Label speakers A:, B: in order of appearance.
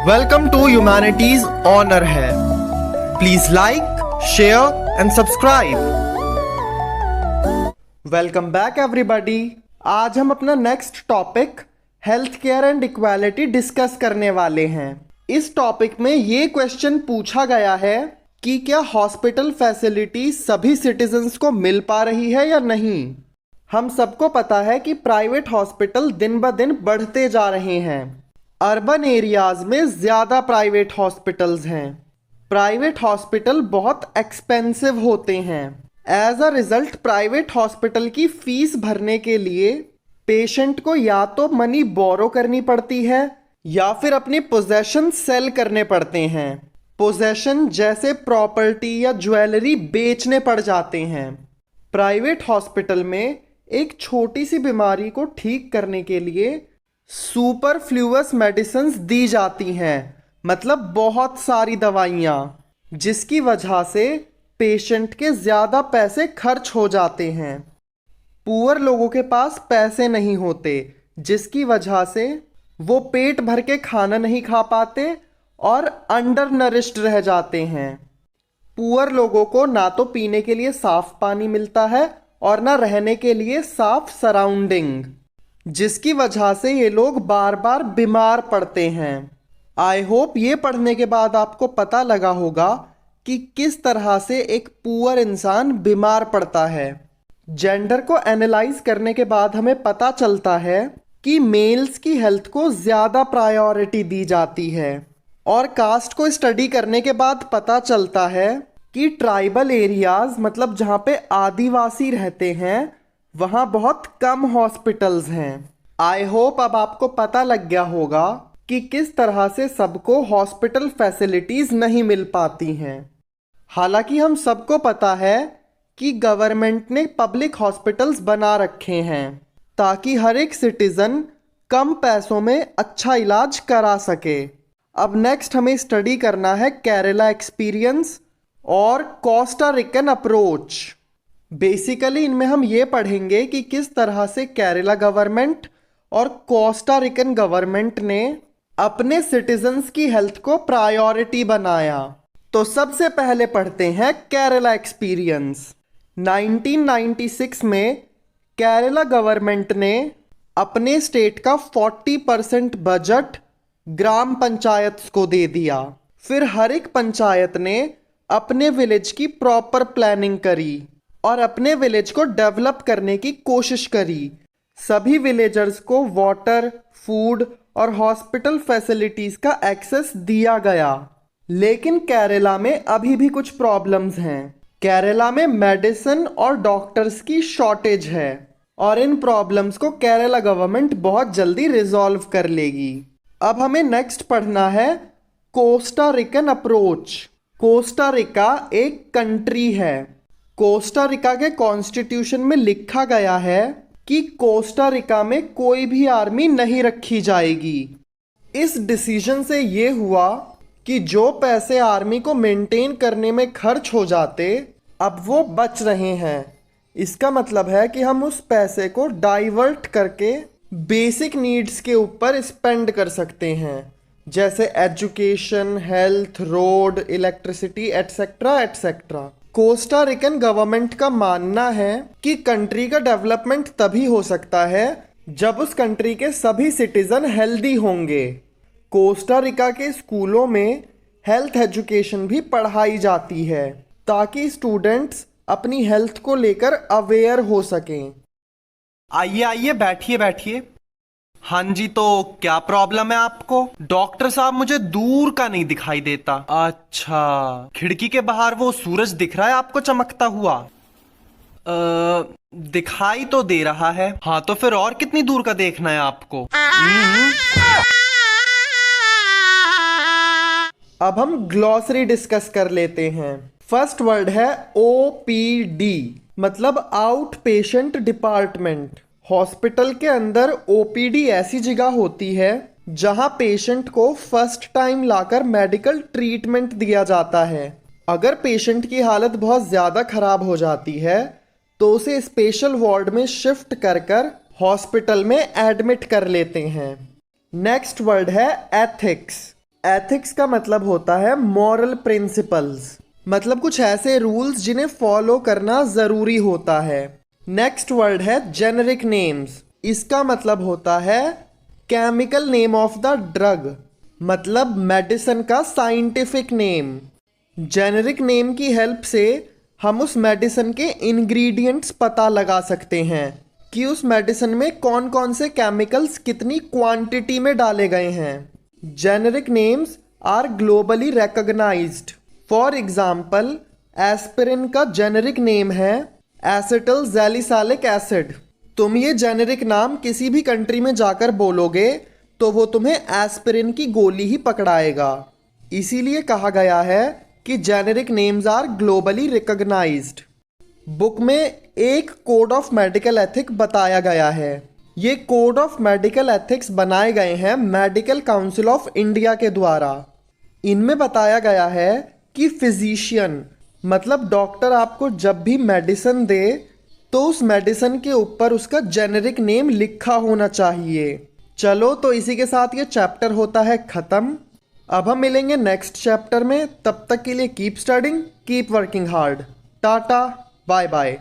A: Welcome to humanities honour है। Please like, share and subscribe. Welcome back everybody. आज हम अपना next topic health care and equality discuss करने वाले हैं। इस टॉपिक में ये क्वेश्चन पूछा गया है कि क्या हॉस्पिटल फैसिलिटी सभी सिटीजन्स को मिल पा रही है या नहीं। हम सबको पता है कि प्राइवेट हॉस्पिटल दिन ब दिन बढ़ते जा रहे हैं। अर्बन एरियाज में ज़्यादा प्राइवेट हॉस्पिटल्स हैं। प्राइवेट हॉस्पिटल बहुत एक्सपेंसिव होते हैं। As a result private hospital की फीस भरने के लिए पेशेंट को या तो मनी बोरो करनी पड़ती है या फिर अपनी पोजेशन सेल करने पड़ते हैं। पोजेशन जैसे प्रॉपर्टी या ज्वेलरी बेचने पड़ जाते हैं। प्राइवेट हॉस्पिटल में एक छोटी सी बीमारी को ठीक करने के लिए सुपरफ्लूअस मेडिसिन्स दी जाती हैं, मतलब बहुत सारी दवाइयाँ, जिसकी वजह से पेशेंट के ज़्यादा पैसे खर्च हो जाते हैं। पुअर लोगों के पास पैसे नहीं होते, जिसकी वजह से वो पेट भर के खाना नहीं खा पाते और अंडर नरिश्ड रह जाते हैं। पुअर लोगों को ना तो पीने के लिए साफ पानी मिलता है और ना रहने के लिए साफ सराउंडिंग, जिसकी वजह से ये लोग बार बार बीमार पड़ते हैं। आई होप ये पढ़ने के बाद आपको पता लगा होगा कि किस तरह से एक पुअर इंसान बीमार पड़ता है। जेंडर को एनालाइज करने के बाद हमें पता चलता है कि मेल्स की हेल्थ को ज़्यादा प्रायोरिटी दी जाती है, और कास्ट को स्टडी करने के बाद पता चलता है कि ट्राइबल एरियाज, मतलब जहाँ पे आदिवासी रहते हैं, वहाँ बहुत कम हॉस्पिटल्स हैं। आई होप अब आपको पता लग गया होगा कि किस तरह से सबको हॉस्पिटल फैसिलिटीज़ नहीं मिल पाती हैं। हालांकि हम सबको पता है कि गवर्नमेंट ने पब्लिक हॉस्पिटल्स बना रखे हैं ताकि हर एक सिटीज़न कम पैसों में अच्छा इलाज करा सके। अब नेक्स्ट हमें स्टडी करना है केरला एक्सपीरियंस और कोस्टा रिकन अप्रोच। बेसिकली इनमें हम ये पढ़ेंगे कि किस तरह से केरला गवर्नमेंट और कोस्टा रिकन गवर्नमेंट ने अपने सिटीजन्स की हेल्थ को प्रायोरिटी बनाया। तो सबसे पहले पढ़ते हैं केरला एक्सपीरियंस। 1996 में केरला गवर्नमेंट ने अपने स्टेट का 40% बजट ग्राम पंचायत को दे दिया। फिर हर एक पंचायत ने अपने विलेज की प्रॉपर प्लानिंग करी और अपने विलेज को डेवलप करने की कोशिश करी। सभी विलेजर्स को वाटर, फूड और हॉस्पिटल फैसिलिटीज़ का एक्सेस दिया गया। लेकिन केरला में अभी भी कुछ प्रॉब्लम्स हैं। केरला में मेडिसिन और डॉक्टर्स की शॉर्टेज है, और इन प्रॉब्लम्स को केरला गवर्नमेंट बहुत जल्दी रिजॉल्व कर लेगी। अब हमें नेक्स्ट पढ़ना है कोस्टा रिकन अप्रोच। कोस्टा रिका एक कंट्री है। कोस्टा रिका के कॉन्स्टिट्यूशन में लिखा गया है कि कोस्टा रिका में कोई भी आर्मी नहीं रखी जाएगी। इस डिसीजन से ये हुआ कि जो पैसे आर्मी को मेंटेन करने में खर्च हो जाते, अब वो बच रहे हैं। इसका मतलब है कि हम उस पैसे को डाइवर्ट करके बेसिक नीड्स के ऊपर स्पेंड कर सकते हैं, जैसे education, health, road, electricity etcetera etcetera. Costa Rican government का मानना है कि कंट्री का डेवलपमेंट तभी हो सकता है जब उस कंट्री के सभी सिटीजन हेल्दी होंगे। कोस्टा रिका के स्कूलों में हेल्थ एजुकेशन भी पढ़ाई जाती है ताकि स्टूडेंट्स अपनी हेल्थ को लेकर अवेयर हो सकें।
B: आइए आइए, बैठिए बैठिए। हाँ जी, तो क्या प्रॉब्लम है आपको? डॉक्टर साहब, मुझे दूर का नहीं दिखाई देता। अच्छा, खिड़की के बाहर वो सूरज दिख रहा है आपको चमकता हुआ? दिखाई तो दे रहा है। हाँ, तो फिर और कितनी दूर का देखना है आपको?
A: अब हम ग्लॉसरी डिस्कस कर लेते हैं। फर्स्ट वर्ड है OPD, मतलब आउट पेशेंट डिपार्टमेंट। हॉस्पिटल के अंदर OPD ऐसी जगह होती है जहां पेशेंट को फर्स्ट टाइम लाकर मेडिकल ट्रीटमेंट दिया जाता है। अगर पेशेंट की हालत बहुत ज़्यादा खराब हो जाती है तो उसे स्पेशल वार्ड में शिफ्ट कर हॉस्पिटल में एडमिट कर लेते हैं। नेक्स्ट वर्ड है एथिक्स। एथिक्स का मतलब होता है मॉरल प्रिंसिपल्स, मतलब कुछ ऐसे रूल्स जिन्हें फॉलो करना ज़रूरी होता है। नेक्स्ट वर्ड है जेनेरिक नेम्स। इसका मतलब होता है chemical name of the drug, मतलब मेडिसिन का साइंटिफिक नेम। जेनेरिक नेम की हेल्प से हम उस मेडिसिन के इंग्रेडिएंट्स पता लगा सकते हैं कि उस मेडिसिन में कौन कौन से केमिकल्स कितनी क्वांटिटी में डाले गए हैं। Generic names are globally recognised. For example, aspirin का जेनेरिक नेम है एसिटल ज़ैलिसालिक एसिड। तुम ये जेनेरिक नाम किसी भी कंट्री में जाकर बोलोगे तो वो तुम्हें एस्पिरिन की गोली ही पकड़ाएगा। इसीलिए कहा गया है कि generic names are globally recognised. Book में एक कोड ऑफ मेडिकल एथिक बताया गया है। ये कोड ऑफ मेडिकल एथिक्स बनाए गए हैं मेडिकल काउंसिल ऑफ इंडिया के द्वारा। इनमें बताया गया है कि फिजिशियन मतलब डॉक्टर आपको जब भी मेडिसिन दे तो उस मेडिसिन के ऊपर उसका जेनेरिक नेम लिखा होना चाहिए। चलो तो इसी के साथ ये चैप्टर होता है ख़त्म। अब हम मिलेंगे नेक्स्ट चैप्टर में। तब तक के लिए keep studying, keep working hard. Tata, bye bye.